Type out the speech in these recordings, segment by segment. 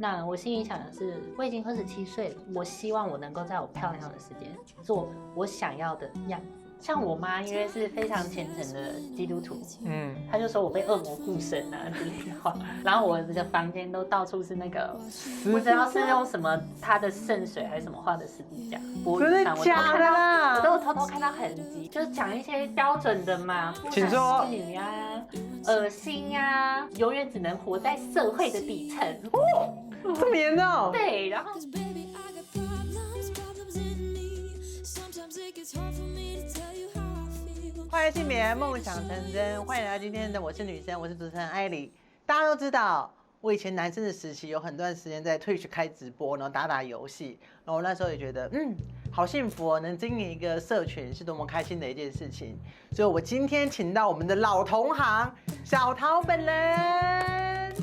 那我心里想的是，我已经27岁了，我希望我能够在我漂亮的时间做我想要的样子。像我妈，因为是非常虔诚的基督徒，她就说我被恶魔附身啊之类的话，然后我的房间都到处是那个，不知道是用什么她的圣水还是什么画的十字架，真的假的啦？我都有偷偷看到痕迹，就是讲一些标准的嘛，请说。妇女啊，恶心啊，永远只能活在社会的底层。这么严重？对，然后。欢迎性别梦想成真，欢迎来到今天的我是女生，我是主持人艾莉。大家都知道，我以前男生的时期有很段时间在 Twitch 开直播，然后打游戏，然后我那时候也觉得，好幸福哦，能经营一个社群是多么开心的一件事情。所以我今天请到我们的老同行小桃本人。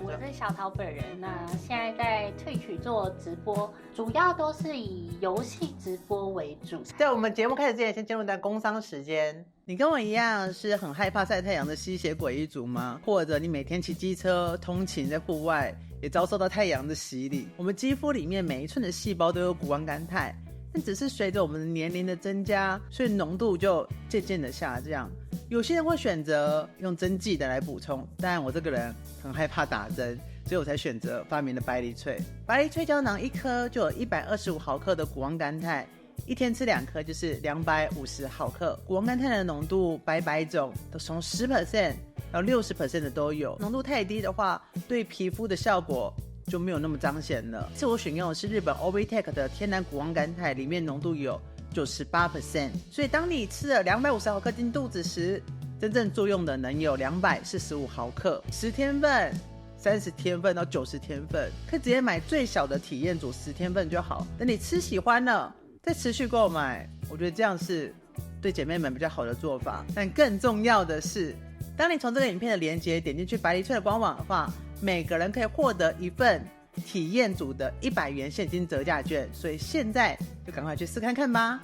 我是小桃本人，那现在在Twitch做直播，主要都是以游戏直播为主。在我们节目开始之前，先进入到工商时间。你跟我一样是很害怕晒太阳的吸血鬼一族吗？或者你每天骑机车通勤在户外，也遭受到太阳的洗礼？我们肌肤里面每一寸的细胞都有谷胱甘肽，但只是随着我们的年龄的增加，所以浓度就渐渐的下降。有些人会选择用针剂的来补充，但我这个人很害怕打针，所以我才选择发明了百里萃。百里萃胶囊一颗就有125毫克的谷胱甘肽，一天吃2颗就是250毫克。谷胱甘肽的浓度百种，都从10% 到60% 的都有。浓度太低的话，对皮肤的效果就没有那么彰显了。这次我选用的是日本 Oritech 的天然谷胱甘肽，里面浓度有98%，所以当你吃了250毫克进肚子时，真正作用的能有245毫克，10天份、30天份到90天份，可以直接买最小的体验组10天份就好。等你吃喜欢了，再持续购买，我觉得这样是对姐妹们比较好的做法。但更重要的是，当你从这个影片的连结点进去百里萃的官网的话，每个人可以获得一份体验组的100元现金折价券，所以现在就赶快去试看看吧。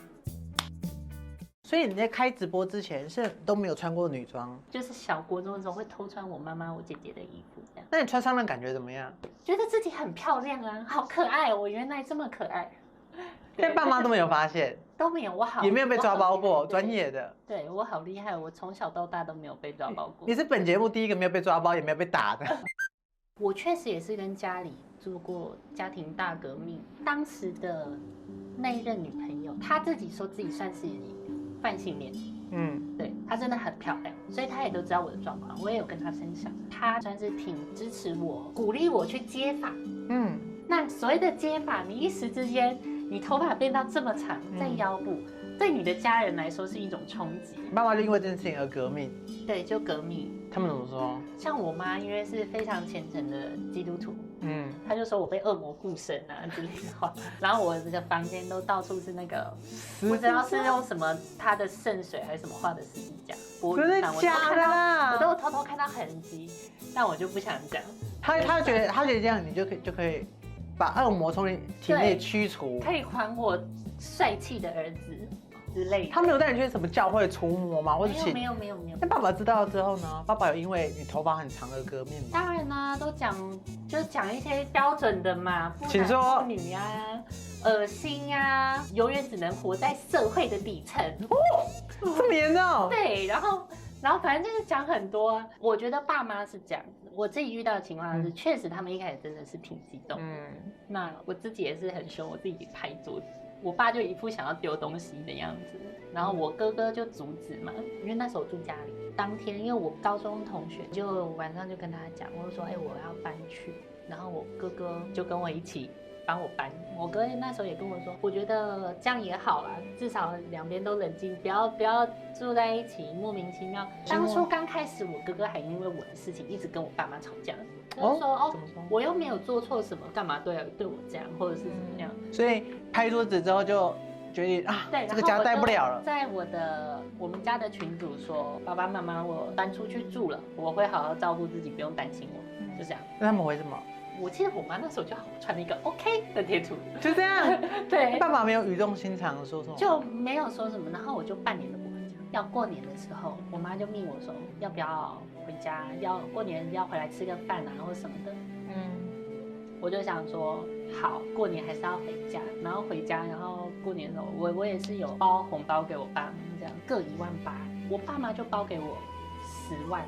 所以你在开直播之前是都没有穿过女装？就是小国中的时候会偷穿我妈妈、我姐姐的衣服，这样。那你穿上的感觉怎么样？觉得自己很漂亮啊，好可爱哦！我原来这么可爱。但爸妈都没有发现？都没有，我好也没有被抓包过，专业的。对，我好厉害，我从小到大都没有被抓包过。你是本节目第一个没有被抓包，也没有被打的。我确实也是跟家里做过家庭大革命。当时的那一任女朋友，她自己说自己算是泛性恋，对，她真的很漂亮，所以她也都知道我的状况，我也有跟她分享，她算是挺支持我，鼓励我去接发，那所谓的接发，你一时之间，你头发变到这么长，在腰部，对你的家人来说是一种冲击。妈妈就因为这件事情而革命，对，就革命。他们怎么说？像我妈，因为是非常虔诚的基督徒，她就说我被恶魔附身啊之类的话，然后我的房间都到处是那个，不知道是用什么她的圣水还是什么画的十字架，真的假的啦？我都偷偷看到痕迹，但我就不想讲。他觉得这样你就可以把恶魔从你体内驱除，可以还我帅气的儿子之类的。他们有带你去什么教会除魔吗？或者没有。那爸爸知道之后呢？爸爸有因为你头发很长而革命吗？当然啦，都就讲一些标准的嘛，请说。妇女啊，恶心啊，永远只能活在社会的底层。这么严重？对，然后反正就是讲很多啊。我觉得爸妈是这样子，我自己遇到的情况是，确实他们一开始真的是挺激动。那我自己也是很凶，我自己拍桌子。我爸就一副想要丢东西的样子，然后我哥哥就阻止嘛，因为那时候我住家里。当天因为我高中同学，就晚上就跟他讲，我就说我要搬去，然后我哥哥就跟我一起帮我搬。我哥那时候也跟我说，我觉得这样也好啦，至少两边都冷静，不要住在一起莫名其妙。当初刚开始，我哥哥还因为我的事情一直跟我爸妈吵架。就是说我又没有做错什么，干嘛对我这样，或者是怎么样？所以拍桌子之后就决定对，这个家待不了了。在我们家的群组说，爸爸妈妈，我搬出去住了，我会好好照顾自己，不用担心我，就这样。那他们回什么？我记得我妈那时候就传了一个 OK 的贴图，就这样。对，爸爸没有语重心长的说什么，就没有说什么。然后我就半年都不回家。要过年的时候，我妈就命我说，要不要回家？要过年要回来吃个饭啊，或什么的。我就想说，好，过年还是要回家，然后回家，然后过年的时候，我也是有包红包给我爸妈，这样各18000，我爸妈就包给我10万，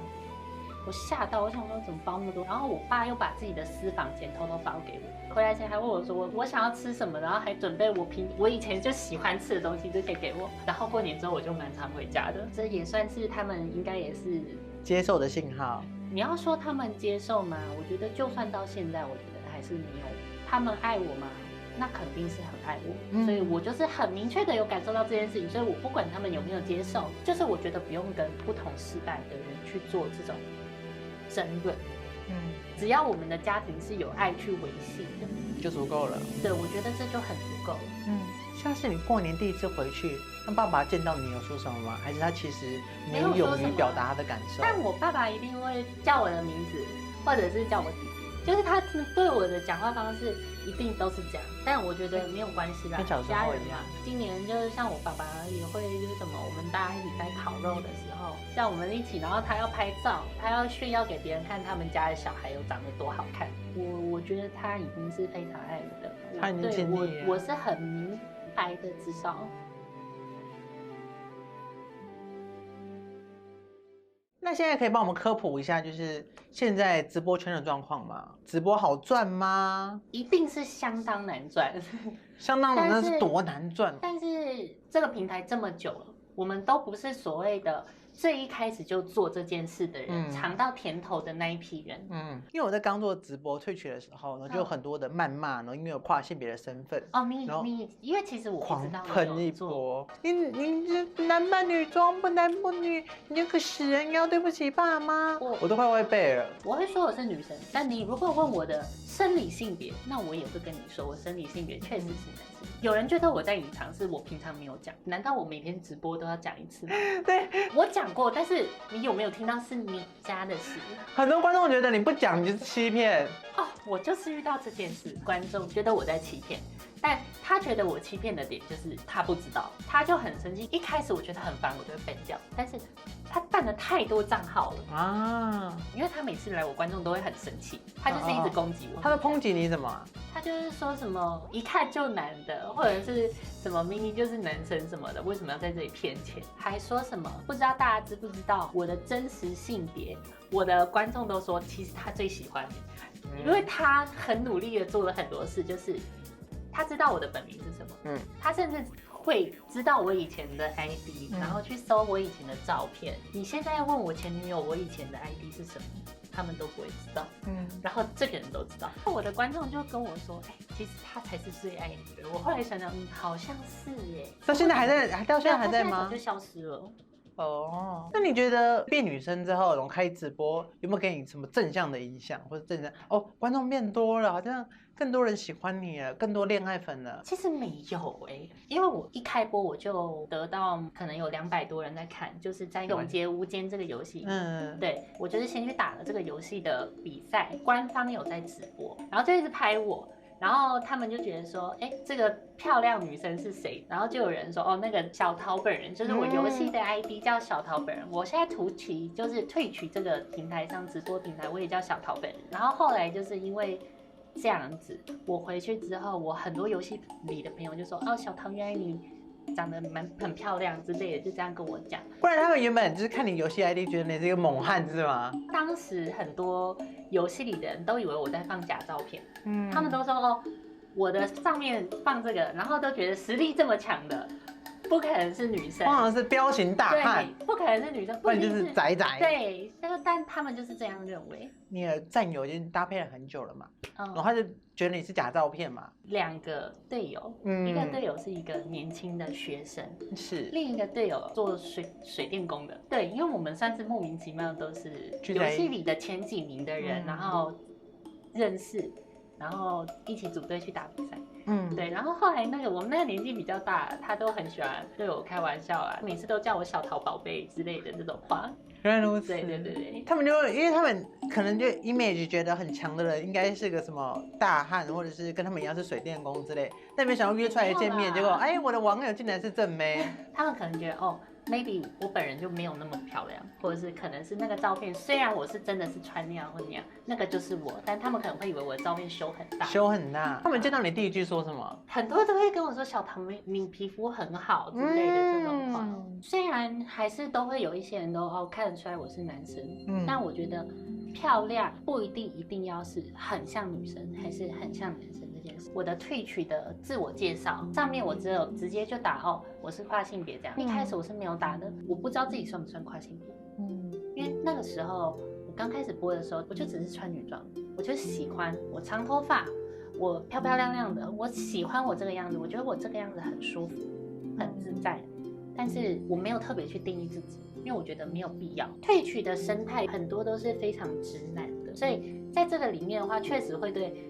我嚇到，我想说怎么包那么多，然后我爸又把自己的私房钱偷偷包给我，回来前还问我说我想要吃什么，然后还准备我以前就喜欢吃的东西就可以给我，然后过年之后我就蛮常回家的，这也算是他们应该也是接受的信号。你要说他们接受吗？我觉得就算到现在，我觉得还是没有。他们爱我吗？那肯定是很爱我，所以我就是很明确的有感受到这件事情，所以我不管他们有没有接受，就是我觉得不用跟不同世代的人去做这种争论，只要我们的家庭是有爱去维系的，就足够了。对，我觉得这就很足够了。像是你过年第一次回去，那爸爸见到你有说什么吗？还是他其实没有勇于表达他的感受？但我爸爸一定会叫我的名字，或者是叫我弟弟，就是他对我的讲话方式一定都是这样。但我觉得没有关系啦，家人嘛。今年就是像我爸爸也会就是什么，我们大家一起在烤肉的时候，叫我们一起，然后他要拍照，他要炫耀给别人看他们家的小孩有长得多好看。我觉得他已经是非常爱我的，他已经尽力了。我是很明白的知道。那现在可以帮我们科普一下，就是现在直播圈的状况吗？直播好赚吗？一定是相当难赚，相当难，那是多难赚？但是这个平台这么久了，我们都不是所谓的最一开始就做这件事的人，尝到甜头的那一批人。因为我在刚做直播退群的时候呢，就有很多的谩骂，然后因为有跨性别的身份，你，因为其实我不知道，狂喷一波，你这男扮女装，不男不女，你这个死人妖，对不起爸妈，我都快会背了。我会说我是女生，但你如果问我的生理性别，那我也会跟你说我生理性别确实是男生。有人觉得我在隐藏，是我平常没有讲，难道我每天直播都要讲一次吗？对，我讲过，但是你有没有听到是你家的事？很多观众觉得你不讲你就是欺骗。我就是遇到这件事，观众觉得我在欺骗，但他觉得我欺骗的点就是他不知道，他就很生气。一开始我觉得很烦，我就会ban掉，但是他办了太多账号了啊，因为他每次来我观众都会很生气，他就是一直攻击我。他会抨击你什么？他就是说什么一看就男的，或者是什么明明就是男生什么的，为什么要在这里骗钱？还说什么不知道大家知不知道我的真实性别？我的观众都说，其实他最喜欢你。因为他很努力的做了很多事，就是他知道我的本名是什么，他甚至会知道我以前的 ID，然后去搜我以前的照片。你现在要问我前女友我以前的 ID 是什么，他们都不会知道，然后这个人都知道。我的观众就跟我说，其实他才是最爱你的。我后来想想，好像是耶。到现在还在，到现在还在吗？他早就消失了。那你觉得变女生之后，开直播有没有给你什么正向的影响，或者正向？观众变多了，好像更多人喜欢你了，更多恋爱粉了。其实没有因为我一开播我就得到可能有200多人在看，就是在《永劫无间》这个游戏，对，我就是先去打了这个游戏的比赛，官方有在直播，然后就一直拍我。然后他们就觉得说，这个漂亮女生是谁？然后就有人说，那个小桃本人，就是我游戏的 ID 叫小桃本人。我现在就是退取这个平台上直播平台，我也叫小桃本人。然后后来就是因为这样子，我回去之后，我很多游戏里的朋友就说，小桃原来你长得很漂亮之类的，就这样跟我讲。不然他们原本就是看你游戏 ID 觉得你是一个猛汉是吗？当时很多游戏里的人都以为我在放假照片，他们都说我的上面放这个，然后都觉得实力这么强的，不可能是女生，通常是彪形大汉，对，不可能是女生，不然就是宅宅。对，但他们就是这样认为。你的战友已经搭配了很久了嘛，然后他就觉得你是假照片嘛。2个队友，一个队友是一个年轻的学生，是另一个队友做水电工的。对，因为我们算是莫名其妙都是游戏里的前几名的人，然后认识，然后一起组队去打比赛。对，然后后来我们那个年纪比较大，他都很喜欢对我开玩笑啊，每次都叫我小桃宝贝之类的这种话。原来如此。对，他们就因为他们可能就 image 觉得很强的人，应该是个什么大汉，或者是跟他们一样是水电工之类，但没想到约出来见面，结果我的网友竟然是正妹。他们可能觉得 maybe 我本人就没有那么漂亮，或者是可能是那个照片，虽然我是真的是穿那样或那样，那个就是我，但他们可能会以为我的照片修很大。修很大。他们见到你第一句说什么？很多都会跟我说小唐你皮肤很好之类的这种话。虽然还是都会有一些人都看得出来我是男生，但我觉得漂亮不一定要是很像女生，还是很像男生。我的退取的自我介绍上面，我只有直接就打我是跨性别这样。一开始我是没有打的，我不知道自己算不算跨性别。因为那个时候我刚开始播的时候，我就只是穿女装，我就喜欢我长头发，我漂漂亮亮的，我喜欢我这个样子，我觉得我这个样子很舒服，很自在。但是我没有特别去定义自己，因为我觉得没有必要。退取的生态很多都是非常直男的，所以在这个里面的话，确实会对。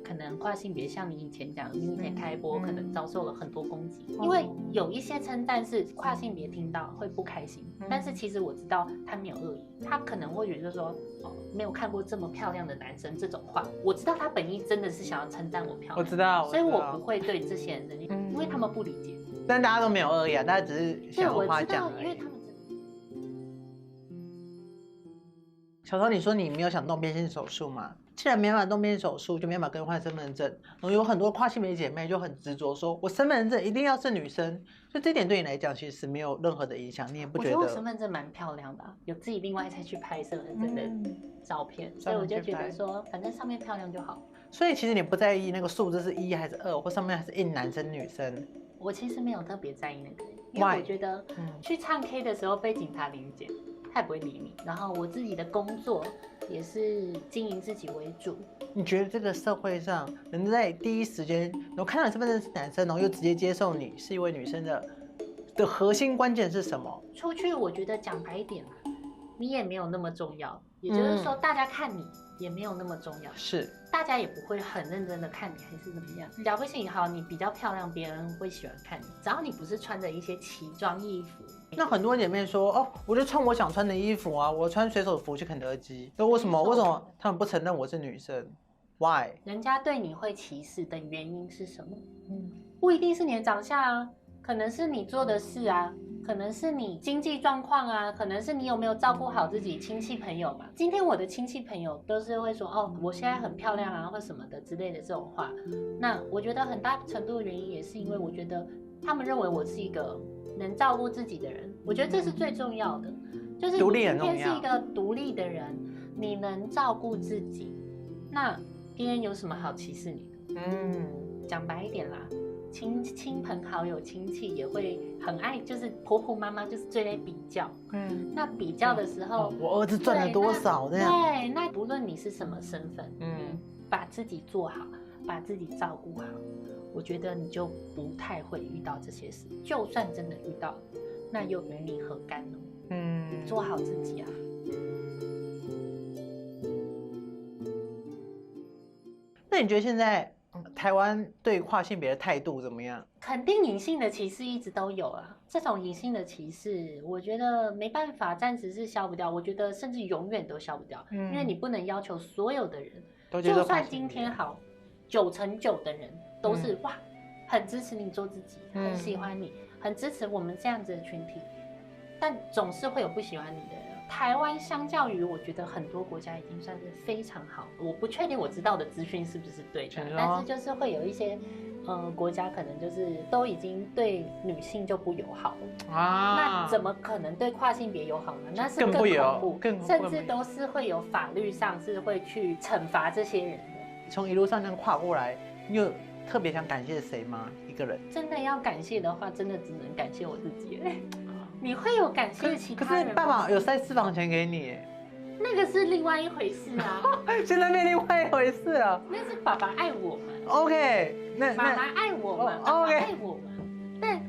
可能跨性别像你以前讲，你以前开播可能遭受了很多攻击，因为有一些称赞是跨性别听到会不开心，但是其实我知道他没有恶意，他可能会觉得说没有看过这么漂亮的男生这种话，我知道他本意真的是想要称赞我漂亮，我知道，所以我不会对这些人因为他们不理解，但大家都没有恶意啊，大家只是想要夸奖而已。因为他们小时候你说你没有想动变性手术嘛？既然没办法动变性手术，就没办法更换身份证。然后有很多跨性别姐妹就很执着，说我身份证一定要是女生。所以这点对你来讲其实没有任何的影响，你也不觉得？我觉得我身份证蛮漂亮的，有自己另外再去拍身份证的照片，所以我就觉得说，反正上面漂亮就好。所以其实你不在意那个数字是1还是2，或上面还是印男生女生。我其实没有特别在意那个，因为我觉得去唱 K 的时候被警察临检。他也不会理你，然后我自己的工作也是经营自己为主。你觉得这个社会上能在第一时间，然后看到你身份证是男生，然后又直接接受你是一位女生的核心关键是什么？出去我觉得讲白一点，你也没有那么重要，也就是说大家看你也没有那么重要，是大家也不会很认真的看你还是怎么样。了不起也好，你比较漂亮，别人会喜欢看你，只要你不是穿着一些奇装异服。那很多姐妹说我就穿我想穿的衣服啊，我穿水手服去肯德基。那为什么他们不承认我是女生 ？Why？ 人家对你会歧视的原因是什么？不一定是你的长相啊，可能是你做的事啊，可能是你经济状况啊，可能是你有没有照顾好自己亲戚朋友嘛。今天我的亲戚朋友都是会说我现在很漂亮啊，或什么的之类的这种话。那我觉得很大程度的原因也是因为我觉得他们认为我是一个能照顾自己的人，我觉得这是最重要的，就是你今天是一个独立的人，你能照顾自己，那别人有什么好歧视你的？讲白一点啦，亲朋好友亲戚也会很爱，就是婆婆妈妈就是最爱比较。那比较的时候，我儿子赚了多少这样？对，那不论你是什么身份，把自己做好，把自己照顾好。我觉得你就不太会遇到这些事，就算真的遇到，那又与你何干呢？做好自己啊。那你觉得现在台湾对跨性别的态度怎么样？肯定隐性的歧视一直都有啊，这种隐性的歧视，我觉得没办法，暂时是消不掉，我觉得甚至永远都消不掉，因为你不能要求所有的人，就算今天好9%-9%的人。都是哇，很支持你做自己，很喜欢你，很支持我们这样子的群体，但总是会有不喜欢你的人。台湾相较于我觉得很多国家已经算是非常好，我不确定我知道的资讯是不是对的，但是就是会有一些国家可能就是都已经对女性就不友好了那怎么可能对跨性别友好呢？那是更恐怖，甚至都是会有法律上是会去惩罚这些人的。从一路上这样跨过来，你有特别想感谢谁吗？一个人真的要感谢的话，真的只能感谢我自己。你会有感谢其他人？可是爸爸有塞私房钱给你，那个是另外一回事啊。现在变另外一回事了。那是爸爸爱我们。OK， 那爸爸爱我们，爸爸爱我们。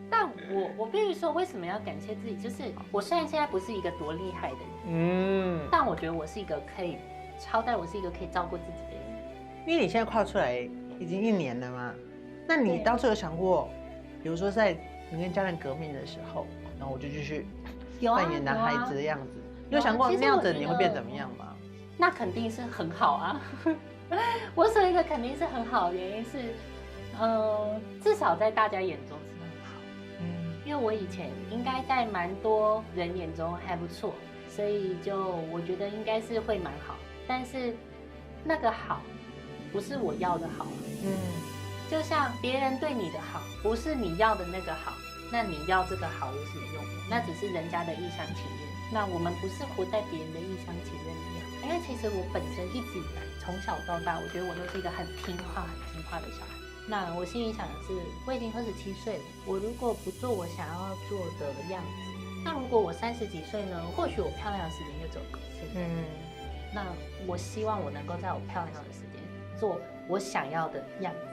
但我必须说，为什么要感谢自己？就是我虽然现在不是一个多厉害的人，但我觉得我是一个可以我是一个可以照顾自己的人。因为你现在跨出来已经1年了嘛，那你当初有想过，比如说在你跟家人革命的时候，然后我就继续扮演男孩子的样子，你有想过那样子你会变怎么样吗？那肯定是很好啊。我所谓的肯定是很好的原因是，至少在大家眼中是很好。因为我以前应该在蛮多人眼中还不错，所以就我觉得应该是会蛮好，但是那个好不是我要的好，就像别人对你的好不是你要的那个好，那你要这个好有什么用？那只是人家的一厢情愿。那我们不是活在别人的一厢情愿里面，因为其实我本身一直以来从小到大，我觉得我都是一个很听话的小孩。那我心里想的是，我已经27岁了，我如果不做我想要做的样子，那如果我30几岁呢？或许我漂亮的时间就走了。那我希望我能够在我漂亮的时间做我想要的样子。